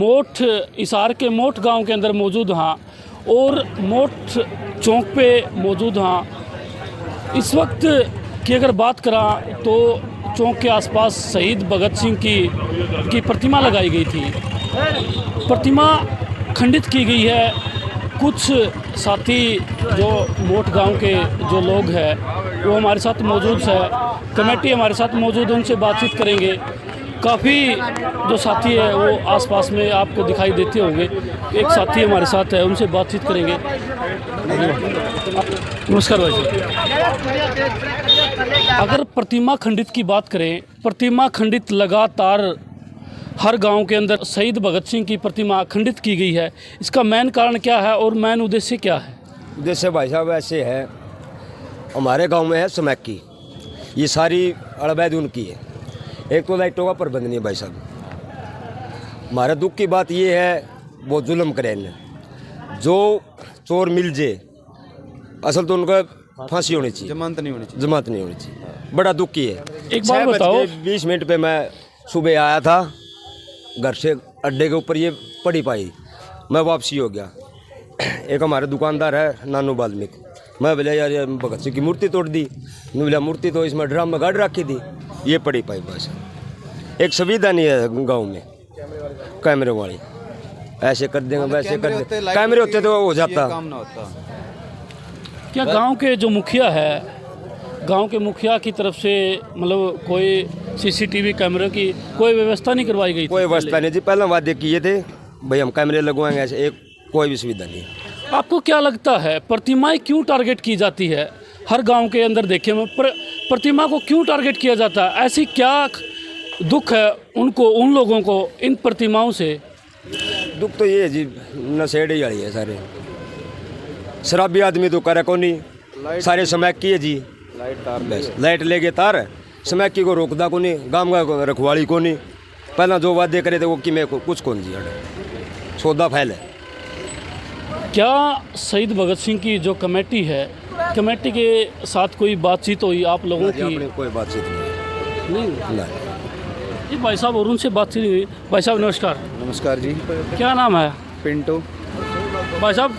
मोठ इसार के मोठ गांव के अंदर मौजूद हाँ और मोठ चौक पे मौजूद हाँ। इस वक्त की अगर बात करा तो चौक के आसपास शहीद भगत सिंह की प्रतिमा लगाई गई थी। प्रतिमा खंडित की गई है। कुछ साथी जो मोठ गांव के जो लोग हैं वो हमारे साथ मौजूद है, कमेटी हमारे साथ मौजूद है, उनसे बातचीत करेंगे। काफ़ी जो साथी है वो आसपास में आपको दिखाई देते होंगे। एक साथी हमारे साथ है, उनसे बातचीत करेंगे। नमस्कार भाई साहब। अगर प्रतिमा खंडित की बात करें, प्रतिमा खंडित लगातार हर गांव के अंदर शहीद भगत सिंह की प्रतिमा खंडित की गई है, इसका मेन कारण क्या है और मेन उद्देश्य क्या है? उद्देश्य भाई साहब ऐसे है, हमारे गांव में है समैकी, ये सारी अड़वैध उनकी है। एक तो लाइटों का प्रबंध नहीं भाई साहब। हमारा दुख की बात ये है वो जुल्म करें ने, जो चोर मिल जाए असल तो उनका फांसी होनी चाहिए, जमानत नहीं होनी चाहिए। बड़ा दुख की है। एक बार बताओ, 20 मिनट पे मैं सुबह आया था घर से, अड्डे के ऊपर ये पड़ी पाई, मैं वापसी हो गया। एक हमारे दुकानदार है नानू वाल्मीकि, मैं बोला यार ये भगत सिंह की मूर्ति तोड़ दी। मैं बोला मूर्ति तो इसमें ड्राम में गाड़ रखी थी, ये पड़ी पाई। बस एक सुविधा नहीं है गांव में कैमरे वाली, ऐसे कर देंगे वैसे कर देंगे, कैमरे होते तो हो जाता। क्या गांव के जो मुखिया है, गांव के मुखिया की तरफ से मतलब कोई सीसीटीवी कैमरे की कोई व्यवस्था नहीं करवाई गई? कोई व्यवस्था नहीं जी, पहले वादे किए थे भाई हम कैमरे लगवाएंगे, ऐसे एक कोई भी सुविधा नहीं। आपको क्या लगता है प्रतिमाएं क्यों टारगेट की जाती है? हर गांव के अंदर देखे में प्रतिमा को क्यों टारगेट किया जाता है? ऐसी क्या दुख है उनको, उन लोगों को इन प्रतिमाओं से? दुख तो ये है जी, नशेड़ी वाली है सारे, शराबी आदमी तो करे को नहीं, सारे समय की है जी। लाइट ले गए तार, समैकी को रोकदा को नहीं, गांव का रखवाली को नहीं। पहला जो वादे करे थे वो कि मैं कुछ कौन जी सौदा फैल है। क्या शहीद भगत सिंह की जो कमेटी है, कमेटी के साथ कोई बातचीत हुई आप लोगों की? कोई बातचीत नहीं। जी भाई साहब और उनसे बातचीत हुई। भाई साहब नमस्कार। नमस्कार जी। क्या नाम है? पिंटू। भाई साहब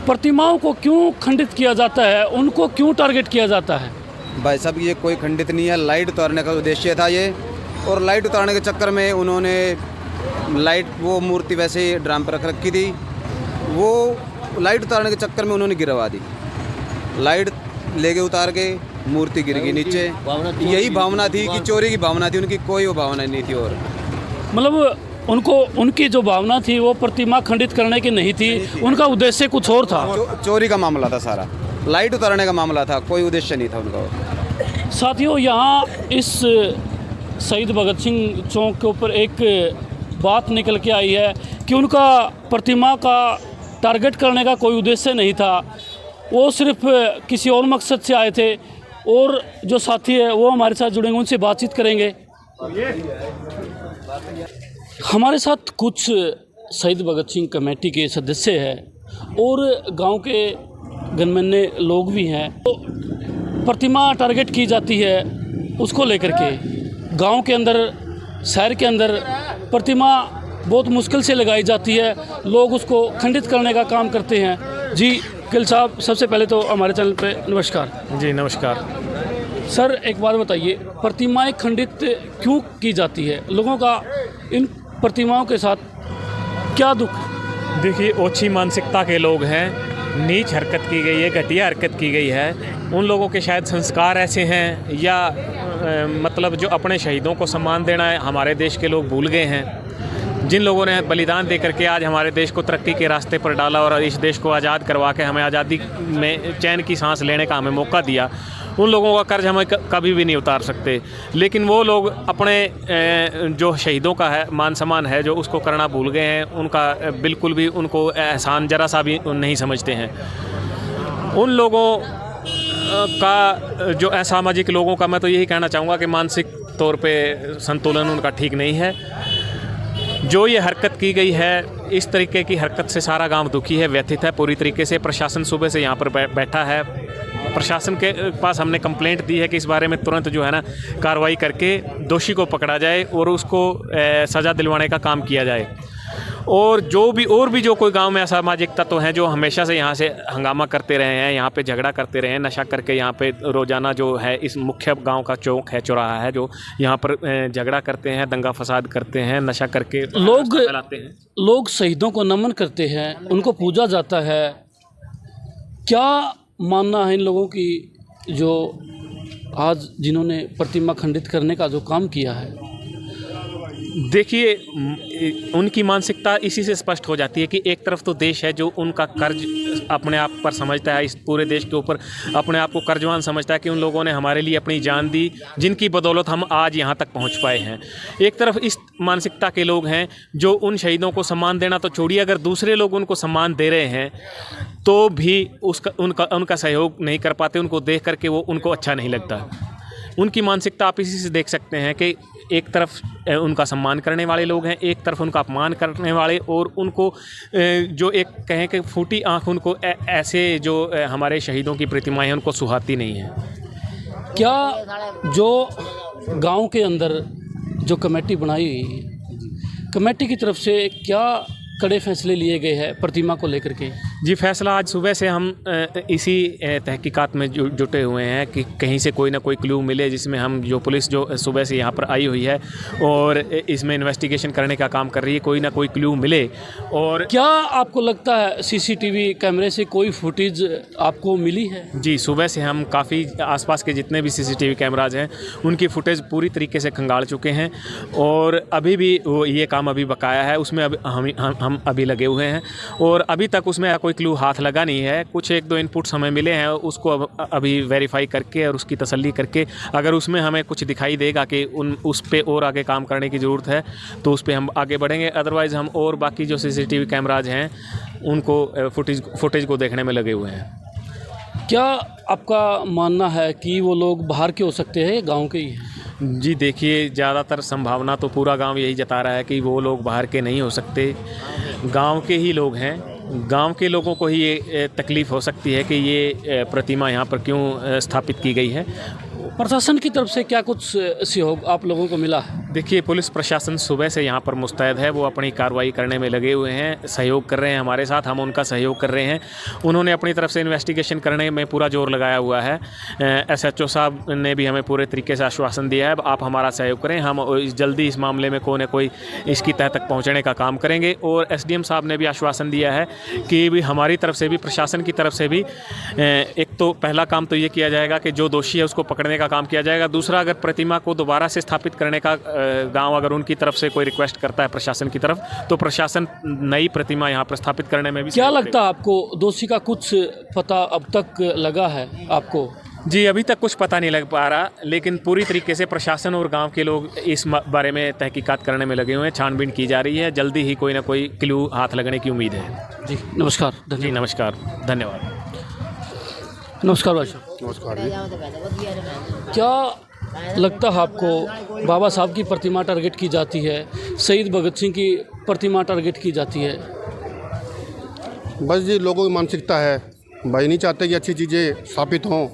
प्रतिमाओं को क्यों खंडित किया जाता है, उनको क्यों टारगेट किया जाता है? भाई साहब ये कोई खंडित नहीं है, लाइट उतारने का उद्देश्य था ये, और लाइट उतारने के चक्कर में उन्होंने लाइट वो मूर्ति वैसे ही ड्राम पर रख रखी थी, वो लाइट उतारने के चक्कर में उन्होंने गिरवा दी। लाइट लेके उतार के मूर्ति गिर गई नीचे। यही भावना थी कि चोरी की भावना थी उनकी, कोई वो भावना नहीं थी। और मतलब उनको उनकी जो भावना थी वो प्रतिमा खंडित करने की नहीं थी, उनका उद्देश्य कुछ और था। चोरी का मामला था सारा, लाइट उतारने का मामला था, कोई उद्देश्य नहीं था उनका। साथियों यहाँ इस शहीद भगत सिंह चौक के ऊपर एक बात निकल के आई है कि उनका प्रतिमा का टारगेट करने का कोई उद्देश्य नहीं था, वो सिर्फ किसी और मकसद से आए थे। और जो साथी है वो हमारे साथ जुड़ेंगे, उनसे बातचीत करेंगे। हमारे साथ कुछ शहीद भगत सिंह कमेटी के सदस्य हैं और गांव के गणमान्य लोग भी हैं। तो प्रतिमा टारगेट की जाती है, उसको लेकर के गांव के अंदर, शहर के अंदर प्रतिमा बहुत मुश्किल से लगाई जाती है, लोग उसको खंडित करने का काम करते हैं। जी गिल साहब, सबसे पहले तो हमारे चैनल पे नमस्कार। जी नमस्कार सर, एक बात बताइए, प्रतिमाएं खंडित क्यों की जाती है? लोगों का इन प्रतिमाओं के साथ क्या दुख? देखिए, ओछी मानसिकता के लोग हैं, नीच हरकत की गई है, घटिया हरकत की गई है। उन लोगों के शायद संस्कार ऐसे हैं या मतलब जो अपने शहीदों को सम्मान देना है हमारे देश के लोग भूल गए हैं। जिन लोगों ने बलिदान दे करके आज हमारे देश को तरक्की के रास्ते पर डाला और इस देश को आज़ाद करवा के हमें आज़ादी में चैन की सांस लेने का हमें मौका दिया, उन लोगों का कर्ज हम कभी भी नहीं उतार सकते। लेकिन वो लोग अपने जो शहीदों का है मान सम्मान है जो उसको करना भूल गए हैं, उनका बिल्कुल भी उनको एहसान जरा सा भी नहीं समझते हैं। उन लोगों का जो असामाजिक लोगों का मैं तो यही कहना चाहूँगा कि मानसिक तौर पे संतुलन उनका ठीक नहीं है। जो ये हरकत की गई है, इस तरीके की हरकत से सारा गांव दुखी है, व्यथित है पूरी तरीके से। प्रशासन सुबह से यहाँ पर बैठा है, प्रशासन के पास हमने कंप्लेंट दी है कि इस बारे में तुरंत जो है ना कार्रवाई करके दोषी को पकड़ा जाए और उसको सज़ा दिलवाने का काम किया जाए। और जो भी जो कोई गांव में असामाजिक तत्व हैं जो हमेशा से यहाँ से हंगामा करते रहे हैं, यहाँ पे झगड़ा करते रहे हैं, नशा करके यहाँ पे रोज़ाना जो है इस मुख्य गांव का चौक है, चौराहा है, जो यहाँ पर झगड़ा करते हैं, दंगा फसाद करते हैं, नशा करके लोग फैलाते हैं। लोग शहीदों को नमन करते हैं, उनको पूजा जाता है। क्या मानना है इन लोगों की जो आज जिन्होंने प्रतिमा खंडित करने का जो काम किया है? देखिए, उनकी मानसिकता इसी से स्पष्ट हो जाती है कि एक तरफ तो देश है जो उनका कर्ज अपने आप पर समझता है, इस पूरे देश के ऊपर अपने आप को कर्जवान समझता है कि उन लोगों ने हमारे लिए अपनी जान दी, जिनकी बदौलत हम आज यहाँ तक पहुँच पाए हैं। एक तरफ इस मानसिकता के लोग हैं जो उन शहीदों को सम्मान देना तो छोड़िए, अगर दूसरे लोग उनको सम्मान दे रहे हैं तो भी उनका सहयोग नहीं कर पाते, उनको देख करके वो उनको अच्छा नहीं लगता। उनकी मानसिकता आप इसी से देख सकते हैं कि एक तरफ उनका सम्मान करने वाले लोग हैं, एक तरफ उनका अपमान करने वाले, और उनको जो एक कहें कि फूटी आंख उनको ऐसे जो हमारे शहीदों की प्रतिमाएं हैं उनको सुहाती नहीं है। क्या जो गांव के अंदर जो कमेटी बनाई हुई है, कमेटी की तरफ से क्या कड़े फैसले लिए गए हैं प्रतिमा को लेकर के? जी, फैसला आज सुबह से हम इसी तहकीकात में जुटे हुए हैं कि कहीं से कोई ना कोई क्लू मिले, जिसमें हम जो पुलिस जो सुबह से यहाँ पर आई हुई है और इसमें इन्वेस्टिगेशन करने का काम कर रही है, कोई ना कोई क्लू मिले। और क्या आपको लगता है सीसीटीवी कैमरे से कोई फुटेज आपको मिली है? जी, सुबह से हम काफ़ी आसपास के जितने भी सीसीटीवी कैमराज हैं उनकी फुटेज पूरी तरीके से खंगाल चुके हैं, और अभी भी वो ये काम अभी बकाया है, उसमें हम अभी लगे हुए हैं, और अभी तक उसमें कोई क्लू हाथ लगा नहीं है। कुछ एक दो इनपुट्स हमें मिले हैं, उसको अभी वेरीफाई करके और उसकी तसल्ली करके अगर उसमें हमें कुछ दिखाई देगा कि उस पे और आगे काम करने की ज़रूरत है तो उस पे हम आगे बढ़ेंगे। अदरवाइज़ हम और बाकी जो सीसीटीवी कैमराज हैं उनको फुटेज को देखने में लगे हुए हैं। क्या आपका मानना है कि वो लोग बाहर के हो सकते हैं, गाँव के ही हैं? जी देखिए, ज़्यादातर संभावना तो पूरा गांव यही जता रहा है कि वो लोग बाहर के नहीं हो सकते, गांव के ही लोग हैं। गांव के लोगों को ही ये तकलीफ़ हो सकती है कि ये प्रतिमा यहाँ पर क्यों स्थापित की गई है। प्रशासन की तरफ से क्या कुछ सहयोग आप लोगों को मिला है? देखिए, पुलिस प्रशासन सुबह से यहाँ पर मुस्तैद है, वो अपनी कार्रवाई करने में लगे हुए हैं, सहयोग कर रहे हैं हमारे साथ, हम उनका सहयोग कर रहे हैं। उन्होंने अपनी तरफ से इन्वेस्टिगेशन करने में पूरा जोर लगाया हुआ है। SHO साहब ने भी हमें पूरे तरीके से आश्वासन दिया है, आप हमारा सहयोग करें, हम जल्दी इस मामले में कोई न कोई इसकी तह तक पहुँचने का काम करेंगे। और SDM साहब ने भी आश्वासन दिया है कि भी हमारी तरफ से भी, प्रशासन की तरफ से भी, एक तो पहला काम तो ये किया जाएगा कि जो दोषी है उसको पकड़ने का काम किया जाएगा। दूसरा, अगर प्रतिमा को दोबारा से स्थापित करने का गांव अगर उनकी तरफ से कोई रिक्वेस्ट करता है प्रशासन की तरफ, तो प्रशासन नई प्रतिमा यहाँ पर स्थापित करने में भी। क्या लगता है आपको, दोषी का कुछ पता अब तक लगा है आपको? जी, अभी तक कुछ पता नहीं लग पा रहा, लेकिन पूरी तरीके से प्रशासन और गांव के लोग इस बारे में तहकीकात करने में लगे हुए हैं, छानबीन की जा रही है, जल्दी ही कोई ना कोई क्लू हाथ लगने की उम्मीद है। जी नमस्कार। जी नमस्कार, धन्यवाद। नमस्कार भाई साहब। नमस्कार जी। क्या लगता है आपको, बाबा साहब की प्रतिमा टारगेट की जाती है, शहीद भगत सिंह की प्रतिमा टारगेट की जाती है? बस जी, लोगों की मानसिकता है, भाई नहीं चाहते कि अच्छी चीज़ें स्थापित हों।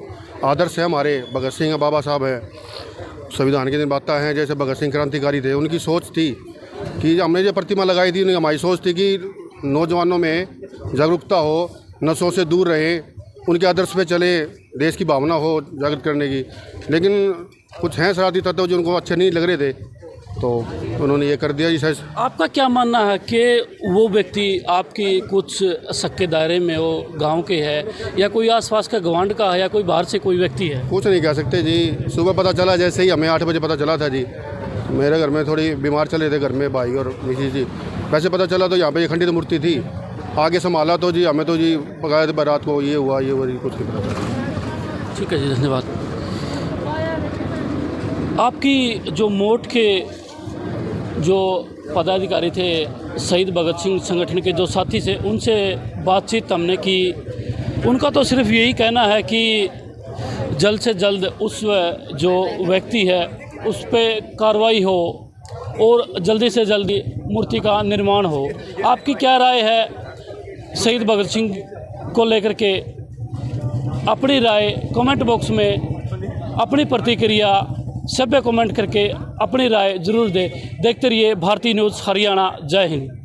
आदर्श है हमारे, भगत सिंह बाबा साहब हैं, संविधान के निर्माता हैं, जैसे भगत सिंह क्रांतिकारी थे। उनकी सोच थी कि हमने जो प्रतिमा लगाई थी, हमारी सोच थी कि नौजवानों में जागरूकता हो, नशों से दूर रहें, उनके आदर्श पे चले, देश की भावना हो जागृत करने की। लेकिन कुछ हैं शरारती तत्व जो उनको अच्छे नहीं लग रहे थे, तो उन्होंने ये कर दिया। जी, आपका क्या मानना है कि वो व्यक्ति आपकी कुछ शक के दायरे में हो, गांव के है या कोई आसपास का गवांड का है या कोई बाहर से कोई व्यक्ति है? कुछ नहीं कह सकते जी। सुबह पता चला, जैसे ही हमें 8 बजे पता चला था जी, मेरे घर में थोड़ी बीमार चले थे, घर में भाई और मिसेज जी। वैसे पता चला तो यहाँ पे ये खंडित मूर्ति थी, आगे संभाला तो जी हमें तो जी पकाया था बारात को, ये हुआ ये कुछ नहीं पता। ठीक है जी, धन्यवाद। आपकी जो मोट के जो पदाधिकारी थे, शहीद भगत सिंह संगठन के जो साथी थे, उनसे बातचीत हमने की। उनका तो सिर्फ यही कहना है कि जल्द से जल्द उस जो व्यक्ति है उस पर कार्रवाई हो और जल्दी से जल्दी मूर्ति का निर्माण हो। आपकी क्या राय है शहीद भगत सिंह को लेकर के? अपनी राय कमेंट बॉक्स में, अपनी प्रतिक्रिया सभ्य कमेंट करके अपनी राय ज़रूर दें। देखते रहिए भारतीय न्यूज़ हरियाणा। जय हिंद।